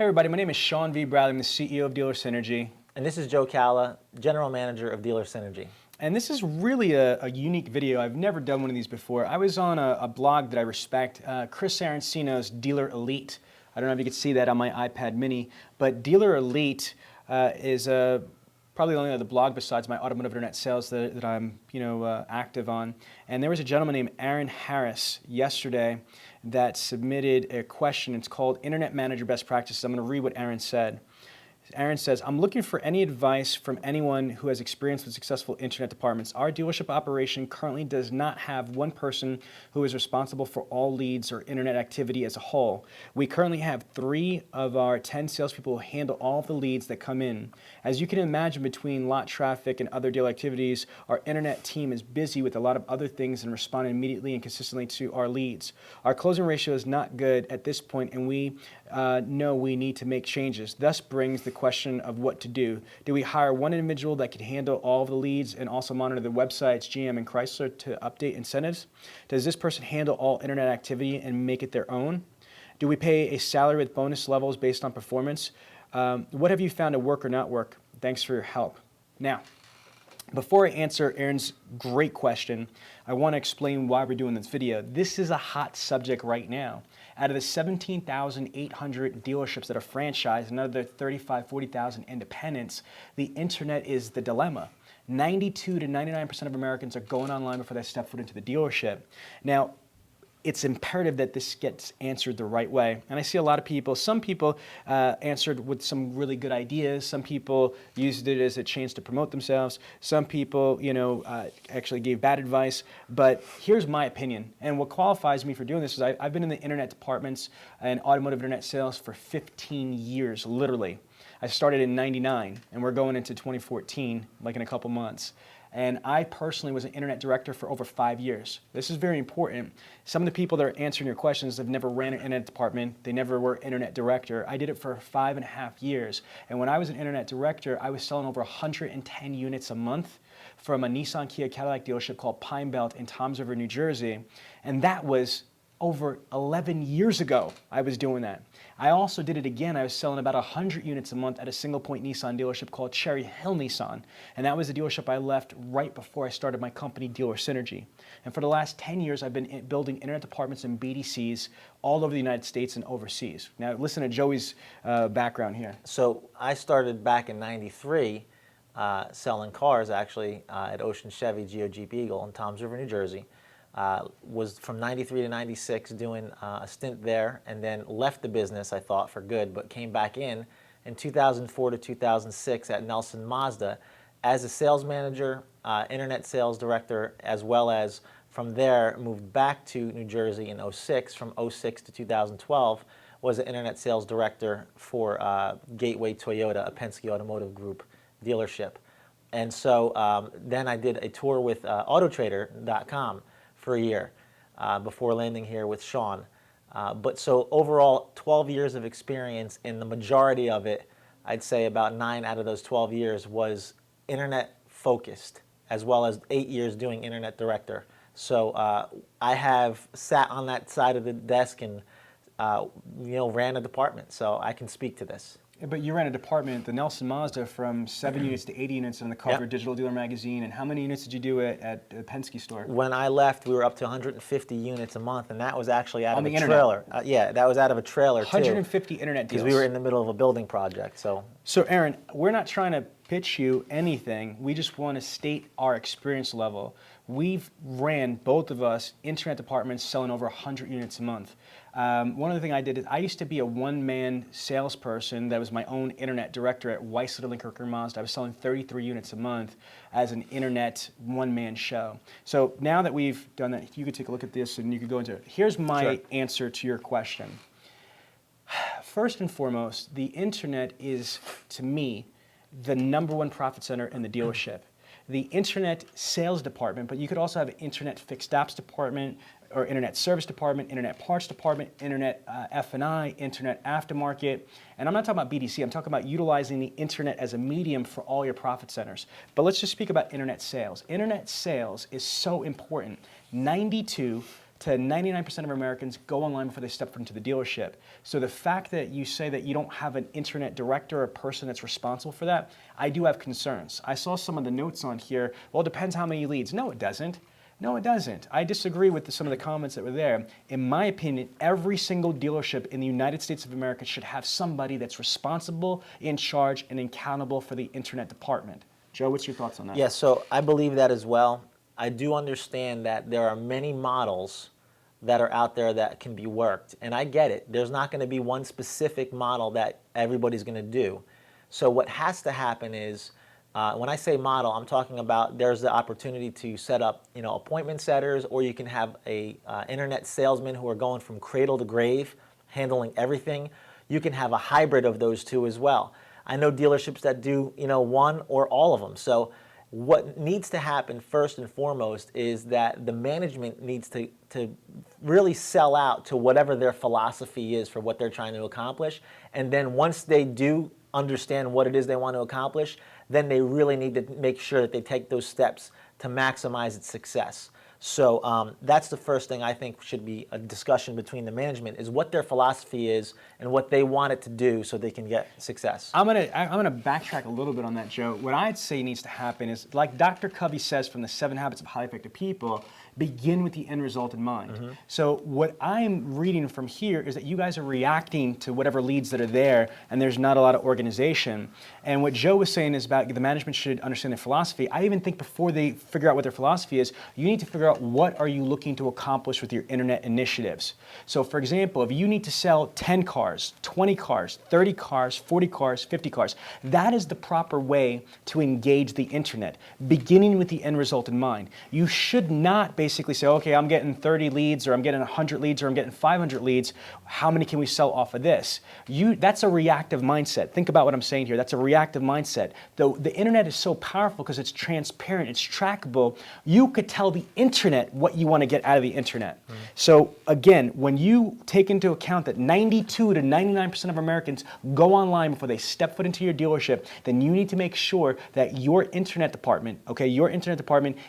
Hey everybody, my name is Sean V. Bradley. I'm the CEO of Dealer Synergy. And this is Joe Calla, General Manager of Dealer Synergy. And this is really a unique video. I've never done one of these before. I was on a blog that I respect, Chris Arancino's Dealer Elite. I don't know if you can see that on my iPad mini, but Dealer Elite is probably the only other blog besides my automotive internet sales that I'm active on. And there was a gentleman named Aaron Harris yesterday that submitted a question. It's called Internet Manager Best Practices. I'm going to read what Aaron said. Aaron says, I'm looking for any advice from anyone who has experience with successful internet departments. Our dealership operation currently does not have one person who is responsible for all leads or internet activity as a whole. We currently have 3 of our 10 salespeople who handle all of the leads that come in. As you can imagine, between lot traffic and other dealer activities, our internet team is busy with a lot of other things and responding immediately and consistently to our leads. Our closing ratio is not good at this point, and we know we need to make changes. Thus brings the question of what to do. Do we hire one individual that can handle all of the leads and also monitor the websites, GM and Chrysler, to update incentives? Does this person handle all internet activity and make it their own? Do we pay a salary with bonus levels based on performance? What have you found to work or not work? Thanks for your help. Now, before I answer Aaron's great question, I want to explain why we're doing this video. This is a hot subject right now. Out of the 17,800 dealerships that are franchised, another 35,000, 40,000 independents, the internet is the dilemma. 92 to 99% of Americans are going online before they step foot into the dealership. Now, it's imperative that this gets answered the right way. And I see a lot of people, some people answered with some really good ideas. Some people used it as a chance to promote themselves. Some people, actually gave bad advice. But here's my opinion. And what qualifies me for doing this is I've been in the internet departments and automotive internet sales for 15 years, literally. I started in '99, and we're going into 2014, like in a couple months. And I personally was an internet director for over 5 years. This is very important. Some of the people that are answering your questions have never ran an internet department. They never were internet director. I did it for 5.5 years. And when I was an internet director, I was selling over 110 units a month from a Nissan Kia Cadillac dealership called Pine Belt in Toms River, New Jersey. And that was over 11 years ago I was doing that. I also did it again. I was selling about 100 units a month at a single point Nissan dealership called Cherry Hill Nissan. And that was the dealership I left right before I started my company, Dealer Synergy. And for the last 10 years, I've been building internet departments and BDCs all over the United States and overseas. Now listen to Joey's background here. So I started back in '93 selling cars actually at Ocean Chevy Geo Jeep Eagle in Toms River, New Jersey. Was from '93 to '96 doing a stint there, and then left the business, I thought, for good, but came back in 2004 to 2006 at Nelson Mazda as a sales manager, internet sales director, as well as from there moved back to New Jersey in '06. From '06 to 2012 was an internet sales director for Gateway Toyota, a Penske Automotive Group dealership. And so then I did a tour with Autotrader.com for a year before landing here with Sean. But so overall, 12 years of experience, and the majority of it, I'd say about 9 out of those 12 years was internet focused, as well as 8 years doing internet director. So I have sat on that side of the desk and ran a department, so I can speak to this. But you ran a department, the Nelson Mazda, from 7 units to 80 units on the cover of Digital Dealer magazine. And how many units did you do at the Penske store? When I left, we were up to 150 units a month, and that was actually out on of the a internet. trailer. Yeah, that was out of a trailer 150 internet deals. Because we were in the middle of a building project. So Aaron, we're not trying to pitch you anything. We just want to state our experience level. We've ran, both of us, internet departments selling over 100 units a month. One other thing I did is I used to be a one-man salesperson that was my own internet director at Weiss Little and Kirker Mazda. I was selling 33 units a month as an internet one-man show. So now that we've done that, you could take a look at this and you could go into it. Here's my answer to your question. First and foremost, the internet is, to me, the #1 profit center in the dealership. The internet sales department, but you could also have an internet fixed ops department, or internet service department, internet parts department, internet F&I, internet aftermarket. And I'm not talking about BDC, I'm talking about utilizing the internet as a medium for all your profit centers. But let's just speak about internet sales. Internet sales is so important. 92 to 99% of Americans go online before they step foot into the dealership. So the fact that you say that you don't have an internet director or a person that's responsible for that, I do have concerns. I saw some of the notes on here, well, it depends how many leads. No, it doesn't. No, it doesn't. I disagree with some of the comments that were there. In my opinion, every single dealership in the United States of America should have somebody that's responsible, in charge, and accountable for the internet department. Joe, what's your thoughts on that? Yeah, so I believe that as well. I do understand that there are many models that are out there that can be worked, and I get it. There's not going to be one specific model that everybody's going to do. So what has to happen is, when I say model, I'm talking about there's the opportunity to set up, appointment setters, or you can have a internet salesman who are going from cradle to grave, handling everything. You can have a hybrid of those two as well. I know dealerships that do, one or all of them. So what needs to happen first and foremost is that the management needs to really sell out to whatever their philosophy is for what they're trying to accomplish. And then once they do understand what it is they want to accomplish, then they really need to make sure that they take those steps to maximize its success. So that's the first thing I think should be a discussion between the management, is what their philosophy is and what they want it to do so they can get success. I'm gonna backtrack a little bit on that, Joe. What I'd say needs to happen is, like Dr. Covey says from the 7 Habits of Highly Effective People, begin with the end result in mind. Mm-hmm. So what I'm reading from here is that you guys are reacting to whatever leads that are there, and there's not a lot of organization. And what Joe was saying is about the management should understand their philosophy. I even think before they figure out what their philosophy is, you need to figure out what are you looking to accomplish with your internet initiatives. So for example, if you need to sell 10 cars, 20 cars, 30 cars, 40 cars, 50 cars, that is the proper way to engage the internet, beginning with the end result in mind. You should not basically say, okay, I'm getting 30 leads, or I'm getting 100 leads, or I'm getting 500 leads. How many can we sell off of this? That's a reactive mindset. Think about what I'm saying here. That's a reactive mindset. The internet is so powerful because it's transparent, it's trackable. You could tell the internet what you want to get out of the internet. Mm-hmm. So again, when you take into account that 92 to 99% of Americans go online before they step foot into your dealership, then you need to make sure that your internet department,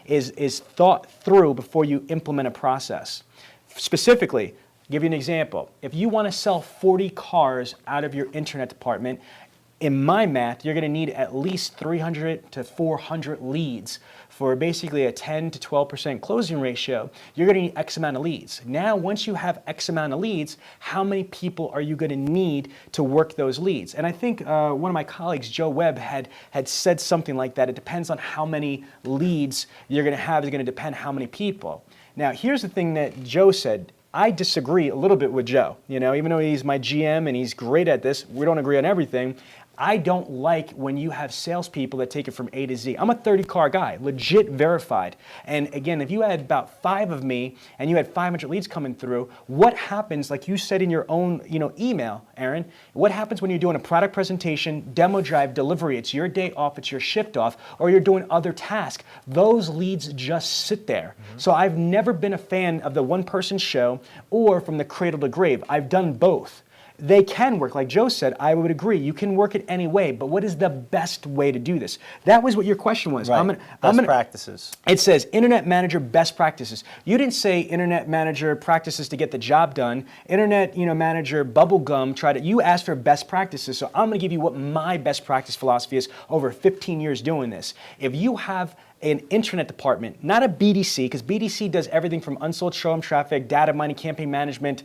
is thought through before you implement a process. Specifically, give you an example. If you want to sell 40 cars out of your internet department, in my math, you're going to need at least 300 to 400 leads for basically a 10 to 12% closing ratio. You're going to need X amount of leads. Now, once you have X amount of leads, how many people are you going to need to work those leads? And I think one of my colleagues, Joe Webb, had said something like that. It depends on how many leads you're going to have. It's going to depend how many people. Now, here's the thing that Joe said. I disagree a little bit with Joe. Even though he's my GM and he's great at this, we don't agree on everything. I don't like when you have salespeople that take it from A to Z. I'm a 30-car guy, legit verified. And again, if you had about 5 of me and you had 500 leads coming through, what happens, like you said in your own email, Aaron, what happens when you're doing a product presentation, demo drive, delivery, it's your day off, it's your shift off, or you're doing other tasks? Those leads just sit there. Mm-hmm. So I've never been a fan of the one-person show or from the cradle to grave. I've done both. They can work. Like Joe said, I would agree. You can work it any way, but what is the best way to do this? That was what your question was. Right. Best practices. It says Internet Manager best practices. You didn't say Internet Manager practices to get the job done. Internet Manager bubblegum, you asked for best practices, so I'm going to give you what my best practice philosophy is over 15 years doing this. If you have an internet department, not a BDC, because BDC does everything from unsold showroom traffic, data mining, campaign management,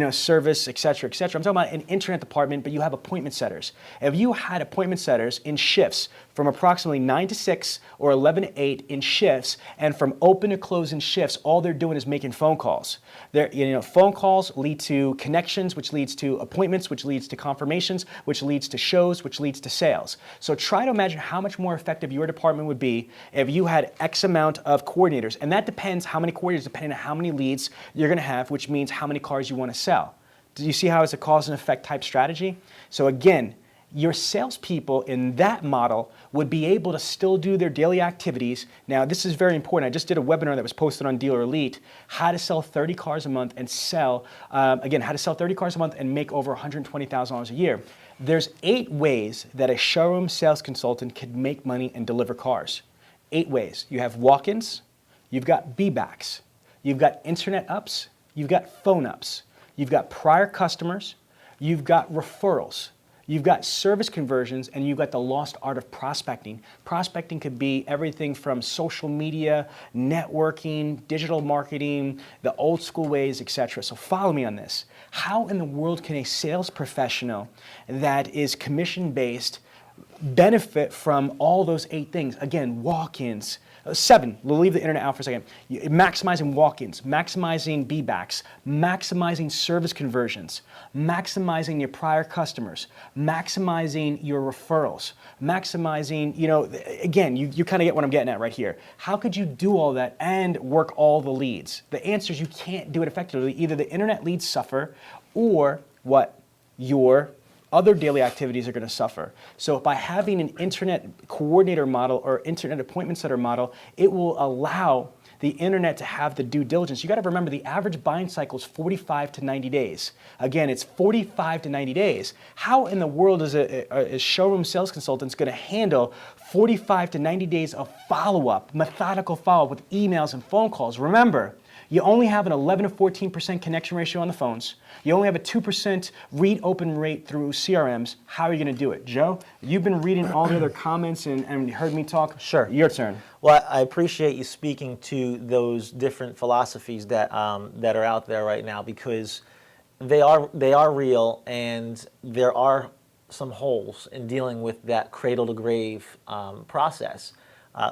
service, et cetera, et cetera. I'm talking about an internet department, but you have appointment setters. If you had appointment setters in shifts from approximately 9 to 6 or 11 to 8 in shifts, and from open to close in shifts, all they're doing is making phone calls. Phone calls lead to connections, which leads to appointments, which leads to confirmations, which leads to shows, which leads to sales. So try to imagine how much more effective your department would be if you had X amount of coordinators. And that depends how many coordinators, depending on how many leads you're going to have, which means how many cars you want to sell. Do you see how it's a cause and effect type strategy? So again, your salespeople in that model would be able to still do their daily activities. Now, this is very important. I just did a webinar that was posted on Dealer Elite, how to sell 30 cars a month and sell, how to sell 30 cars a month and make over $120,000 a year. There's 8 ways that a showroom sales consultant could make money and deliver cars. 8 ways. You have walk-ins, you've got be-backs, you've got internet ups, you've got phone ups, you've got prior customers, you've got referrals, you've got service conversions, and you've got the lost art of prospecting. Prospecting could be everything from social media, networking, digital marketing, the old school ways, etc. So follow me on this. How in the world can a sales professional that is commission-based benefit from all those 8 things? Again, walk-ins. 7, we'll leave the internet out for a second. Maximizing walk-ins, maximizing be-backs, maximizing service conversions, maximizing your prior customers, maximizing your referrals, maximizing, again, you kind of get what I'm getting at right here. How could you do all that and work all the leads? The answer is you can't do it effectively. Either the internet leads suffer or what? Your other daily activities are going to suffer. So by having an internet coordinator model or internet appointment setter model, it will allow the internet to have the due diligence. You got to remember the average buying cycle is 45 to 90 days. Again, it's 45 to 90 days. How in the world is a showroom sales consultant going to handle 45 to 90 days of follow-up, methodical follow-up with emails and phone calls? Remember, you only have an 11 to 14% connection ratio on the phones. You only have a 2% read open rate through CRMs. How are you going to do it? Joe, you've been reading all the other comments and heard me talk. Sure. Your turn. Well, I appreciate you speaking to those different philosophies that that are out there right now, because they are real, and there are some holes in dealing with that cradle to grave process,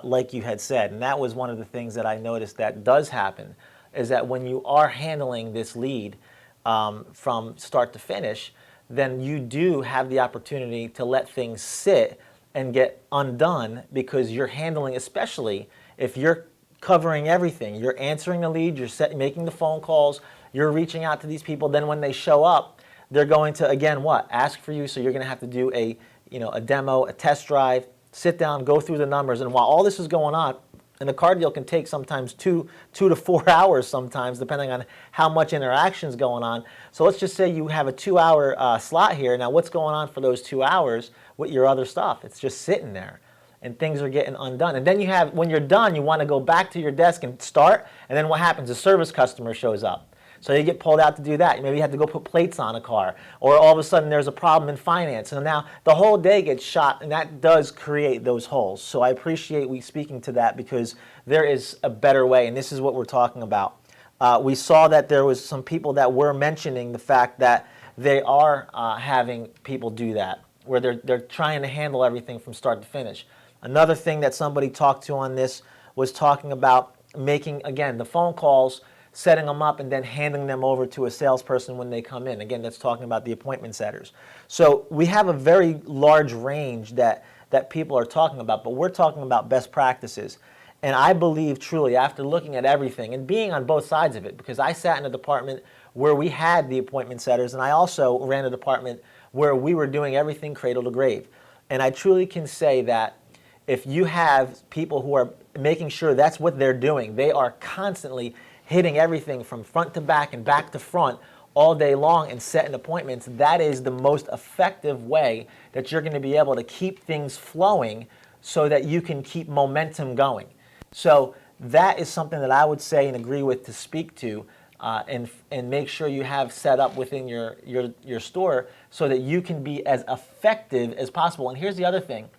like you had said. And that was one of the things that I noticed that does happen, is that when you are handling this lead from start to finish, then you do have the opportunity to let things sit and get undone, because you're handling, especially if you're covering everything. You're answering the lead, you're making the phone calls, you're reaching out to these people. Then when they show up, they're going to, again, what? Ask for you. So you're going to have to do a demo, a test drive, sit down, go through the numbers. And while all this is going on, and the car deal can take sometimes two to 4 hours sometimes, depending on how much interaction is going on. So let's just say you have a 2-hour slot here. Now what's going on for those 2 hours with your other stuff? It's just sitting there, and things are getting undone. And then you have, when you're done, you want to go back to your desk and start, and then what happens? A service customer shows up. So you get pulled out to do that. Maybe you have to go put plates on a car, or all of a sudden there's a problem in finance. And now the whole day gets shot, and that does create those holes. So I appreciate we speaking to that, because there is a better way, and this is what we're talking about. We saw that there was some people that were mentioning the fact that they are having people do that, where they're trying to handle everything from start to finish. Another thing that somebody talked to on this was talking about making, again, the phone calls, setting them up, and then handing them over to a salesperson when they come in. Again, that's talking about the appointment setters. So we have a very large range that people are talking about, but we're talking about best practices. And I believe truly, after looking at everything and being on both sides of it, because I sat in a department where we had the appointment setters, and I also ran a department where we were doing everything cradle to grave. And I truly can say that if you have people who are making sure that's what they're doing, they are constantly hitting everything from front to back and back to front all day long and setting appointments, that is the most effective way that you're going to be able to keep things flowing so that you can keep momentum going. So that is something that I would say and agree with to speak to, and make sure you have set up within your store so that you can be as effective as possible. And here's the other thing.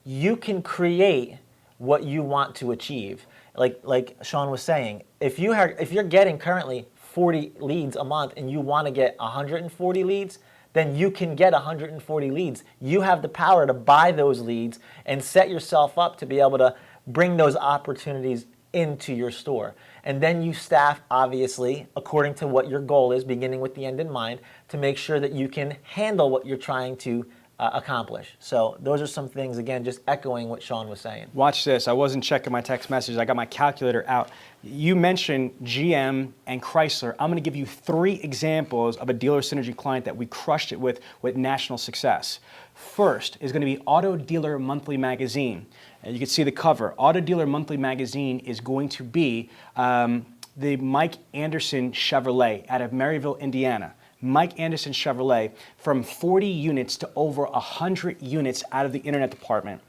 You can create what you want to achieve. Like Sean was saying, if you're getting currently 40 leads a month and you want to get 140 leads, then you can get 140 leads. You have the power to buy those leads and set yourself up to be able to bring those opportunities into your store. And then you staff, obviously, according to what your goal is, beginning with the end in mind, to make sure that you can handle what you're trying to accomplish. So those are some things, again, just echoing what Sean was saying. Watch this. I wasn't checking my text messages. I got my calculator out. You mentioned GM and Chrysler. I'm going to give you 3 examples of a dealer synergy client that we crushed it with national success. First is going to be Auto Dealer Monthly Magazine. And you can see the cover. Auto Dealer Monthly Magazine is going to be the Mike Anderson Chevrolet out of Maryville, Indiana. Mike Anderson Chevrolet, from 40 units to over 100 units out of the internet department.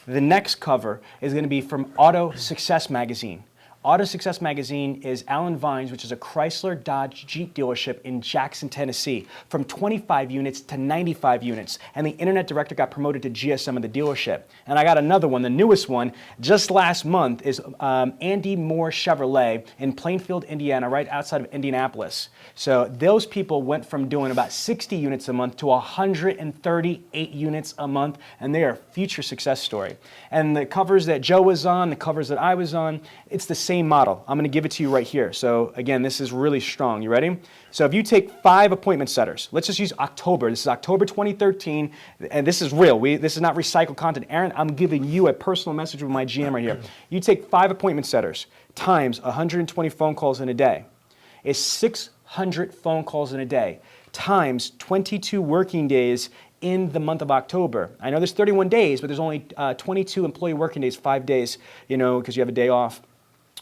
The next cover is going to be from Auto Success Magazine. Auto Success Magazine is Alan Vines, which is a Chrysler Dodge Jeep dealership in Jackson, Tennessee, from 25 units to 95 units. And the internet director got promoted to GSM of the dealership. And I got another one, the newest one, just last month, is Andy Moore Chevrolet in Plainfield, Indiana, right outside of Indianapolis. So those people went from doing about 60 units a month to 138 units a month, and they are a future success story. And the covers that Joe was on, the covers that I was on, it's the same model. I'm going to give it to you right here. So again, this is really strong. You ready? So if you take 5 appointment setters, let's just use October. This is October 2013, and this is real. This is not recycled content. Aaron, I'm giving you a personal message with my GM right here. You take 5 appointment setters times 120 phone calls in a day. It's 600 phone calls in a day times 22 working days in the month of October. I know there's 31 days, but there's only 22 employee working days, 5 days, because you have a day off,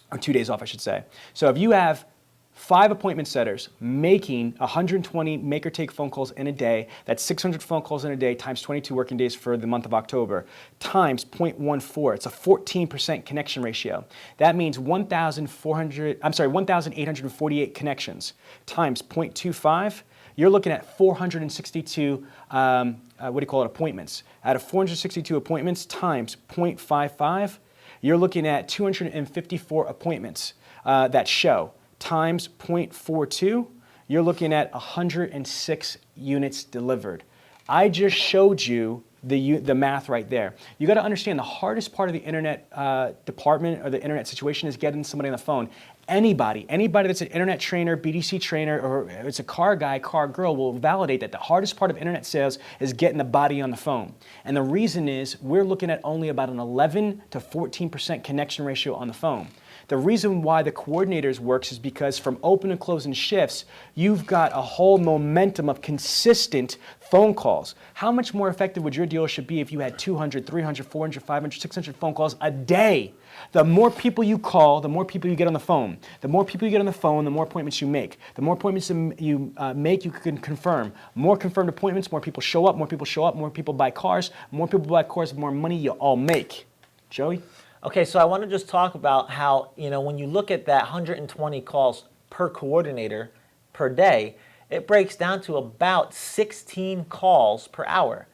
or 2 days off, I should say. So if you have 5 appointment setters making 120 make or take phone calls in a day, that's 600 phone calls in a day times 22 working days for the month of October, times 0.14. It's a 14% connection ratio. That means 1,848 connections times 0.25. You're looking at 462, appointments. Out of 462 appointments times 0.55, you're looking at 254 appointments that show. Times 0.42, you're looking at 106 units delivered. I just showed you the math right there. You got to understand the hardest part of the internet department or the internet situation is getting somebody on the phone. Anybody that's an internet trainer, BDC trainer, or it's a car guy, car girl will validate that the hardest part of internet sales is getting the body on the phone. And the reason is we're looking at only about an 11 to 14% connection ratio on the phone. The reason why the coordinators works is because from open and closing shifts, you've got a whole momentum of consistent phone calls. How much more effective would your dealership be if you had 200, 300, 400, 500, 600 phone calls a day? The more people you call, the more people you get on the phone. The more people you get on the phone, the more appointments you make. The more appointments you make, you can confirm. More confirmed appointments, more people show up, more people buy cars, more people buy cars, the more money you all make. Joey? Okay, so I want to just talk about how, when you look at that 120 calls per coordinator per day, it breaks down to about 16 calls per hour.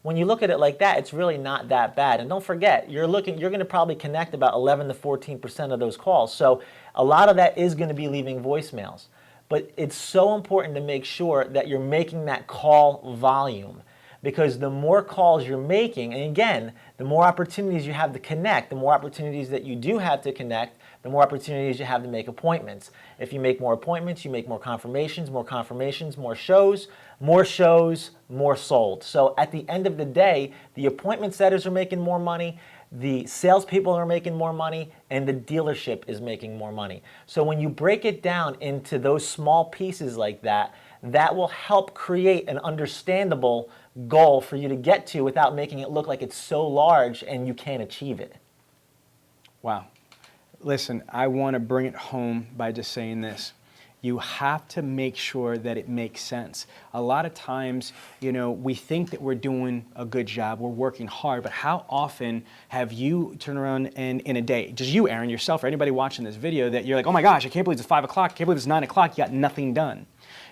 When you look at it like that, it's really not that bad. And don't forget, you're going to probably connect about 11 to 14% of those calls. So a lot of that is going to be leaving voicemails. But it's so important to make sure that you're making that call volume. Because the more calls you're making, and again, the more opportunities you have to connect, the more opportunities that you do have to connect, the more opportunities you have to make appointments. If you make more appointments, you make more confirmations, more shows, more sold. So at the end of the day, the appointment setters are making more money, the salespeople are making more money, and the dealership is making more money. So when you break it down into those small pieces like that, that will help create an understandable goal for you to get to without making it look like it's so large and you can't achieve it. Wow. Listen, I want to bring it home by just saying this. You have to make sure that it makes sense. A lot of times, we think that we're doing a good job, we're working hard, but how often have you turned around and in a day, just you, Aaron, yourself, or anybody watching this video, that you're like, oh my gosh, I can't believe it's 5 o'clock, I can't believe it's 9 o'clock, you got nothing done.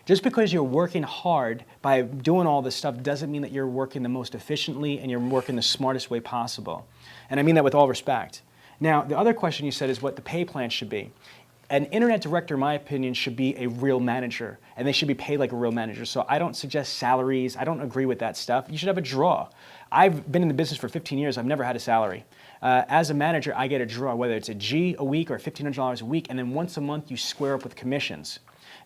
Just because you're working hard by doing all this stuff doesn't mean that you're working the most efficiently and you're working the smartest way possible. And I mean that with all respect. Now, the other question you said is what the pay plan should be. An internet director, in my opinion, should be a real manager, and they should be paid like a real manager. So I don't suggest salaries. I don't agree with that stuff. You should have a draw. I've been in the business for 15 years. I've never had a salary. As a manager, I get a draw, whether it's a G a week or $1,500 a week, and then once a month you square up with commissions.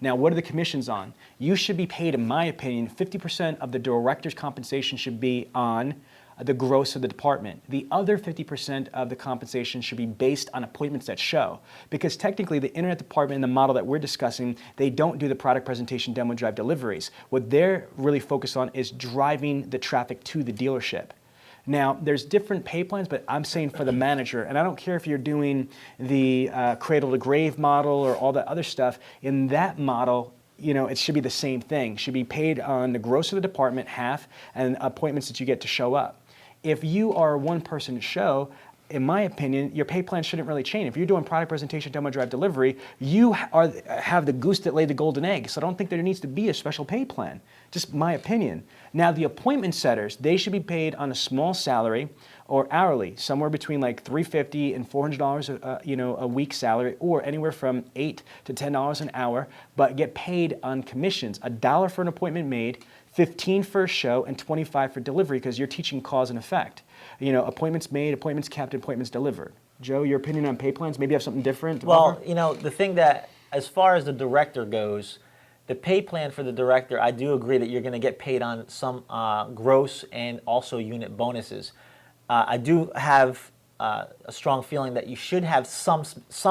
Now, what are the commissions on? You should be paid, in my opinion, 50% of the director's compensation should be on the gross of the department. The other 50% of the compensation should be based on appointments that show. Because technically, the internet department in the model that we're discussing, they don't do the product presentation, demo drive deliveries. What they're really focused on is driving the traffic to the dealership. Now, there's different pay plans, but I'm saying for the manager, and I don't care if you're doing the cradle to grave model or all that other stuff, in that model, it should be the same thing. Should be paid on the gross of the department, half, and appointments that you get to show up. If you are a one-person show, in my opinion, your pay plan shouldn't really change. If you're doing product presentation, demo, drive, delivery, have the goose that laid the golden egg. So I don't think there needs to be a special pay plan. Just my opinion. Now, the appointment setters, they should be paid on a small salary or hourly, somewhere between like $350 and $400 a week salary, or anywhere from $8 to $10 an hour, but get paid on commissions. $1 for an appointment made, $15 for a show, and $25 for delivery, because you're teaching cause and effect. Appointments made, appointments kept, appointments delivered. Joe, your opinion on pay plans? Maybe you have something different? Well, the thing that, as far as the director goes, the pay plan for the director, I do agree that you're going to get paid on some gross and also unit bonuses. I do have a strong feeling that you should have some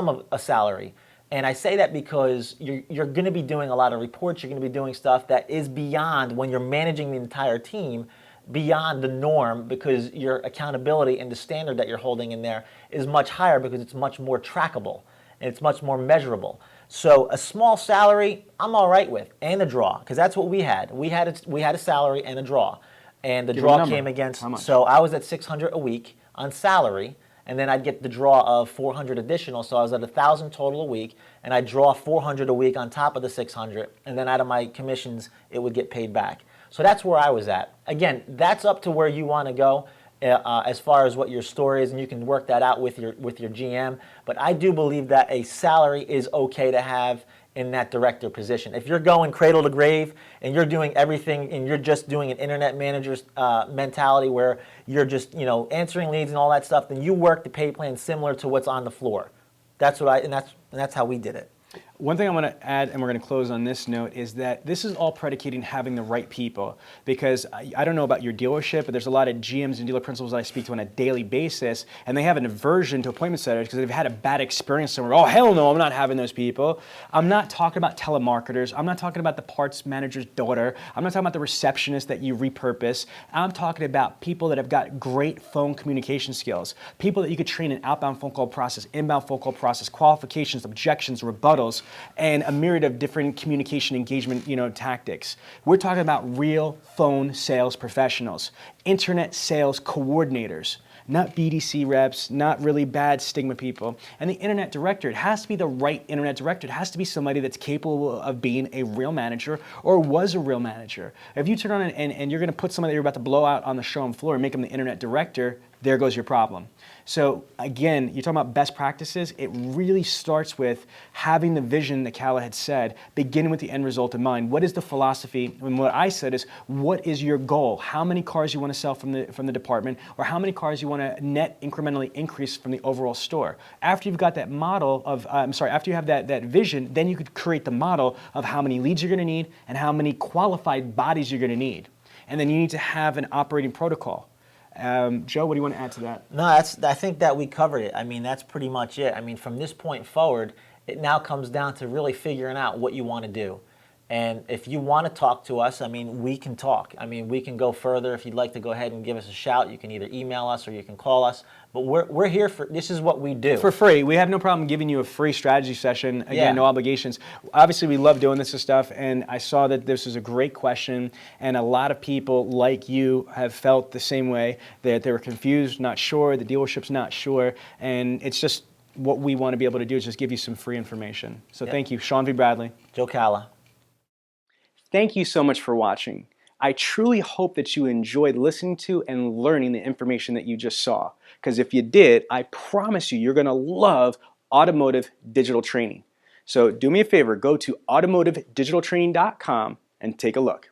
of a salary. And I say that because you're going to be doing a lot of reports, you're going to be doing stuff that is beyond, when you're managing the entire team, beyond the norm, because your accountability and the standard that you're holding in there is much higher, because it's much more trackable and it's much more measurable. So a small salary, I'm all right with, and a draw, because that's what we had. We had a salary and a draw, and the draw came against. So I was at $600 a week on salary, and then I'd get the draw of $400 additional. So I was at $1,000 total a week, and I'd draw $400 a week on top of the $600, and then out of my commissions, it would get paid back. So that's where I was at. Again, that's up to where you want to go as far as what your story is, and you can work that out with your GM. But I do believe that a salary is okay to have in that director position. If you're going cradle to grave and you're doing everything and you're just doing an internet manager's mentality where you're just answering leads and all that stuff, then you work the pay plan similar to what's on the floor. That's what and that's how we did it. One thing I want to add, and we're going to close on this note, is that this is all predicating having the right people. Because I don't know about your dealership, but there's a lot of GMs and dealer principals I speak to on a daily basis, and they have an aversion to appointment setters because they've had a bad experience somewhere. Oh, hell no, I'm not having those people. I'm not talking about telemarketers. I'm not talking about the parts manager's daughter. I'm not talking about the receptionist that you repurpose. I'm talking about people that have got great phone communication skills, people that you could train in outbound phone call process, inbound phone call process, qualifications, objections, rebuttals, and a myriad of different communication engagement, tactics. We're talking about real phone sales professionals, internet sales coordinators, not BDC reps, not really bad stigma people. And the internet director, it has to be the right internet director. It has to be somebody that's capable of being a real manager or was a real manager. If you turn on and you're going to put somebody that you're about to blow out on the showroom floor and make them the internet director, there goes your problem. So again, you're talking about best practices. It really starts with having the vision that Kala had said, beginning with the end result in mind. What is the philosophy? And what I said is, what is your goal? How many cars you want to sell from the department, or how many cars you want to net incrementally increase from the overall store? After you've got that model of, after you have that vision, then you could create the model of how many leads you're going to need and how many qualified bodies you're going to need. And then you need to have an operating protocol. Joe, what do you want to add to that? No, I think that we covered it. I mean, that's pretty much it. I mean, from this point forward, it now comes down to really figuring out what you want to do. And if you want to talk to us, I mean, we can talk. I mean, we can go further. If you'd like to go ahead and give us a shout, you can either email us or you can call us. But we're here for, this is what we do. For free. We have no problem giving you a free strategy session. Again, no obligations. Obviously, we love doing this stuff, and I saw that this is a great question, and a lot of people like you have felt the same way, that they were confused, not sure, the dealership's not sure, and it's just what we want to be able to do is just give you some free information. So thank you. Sean V. Bradley. Joe Calla. Thank you so much for watching. I truly hope that you enjoyed listening to and learning the information that you just saw. Because if you did, I promise you're going to love automotive digital training. So do me a favor, go to automotivedigitaltraining.com and take a look.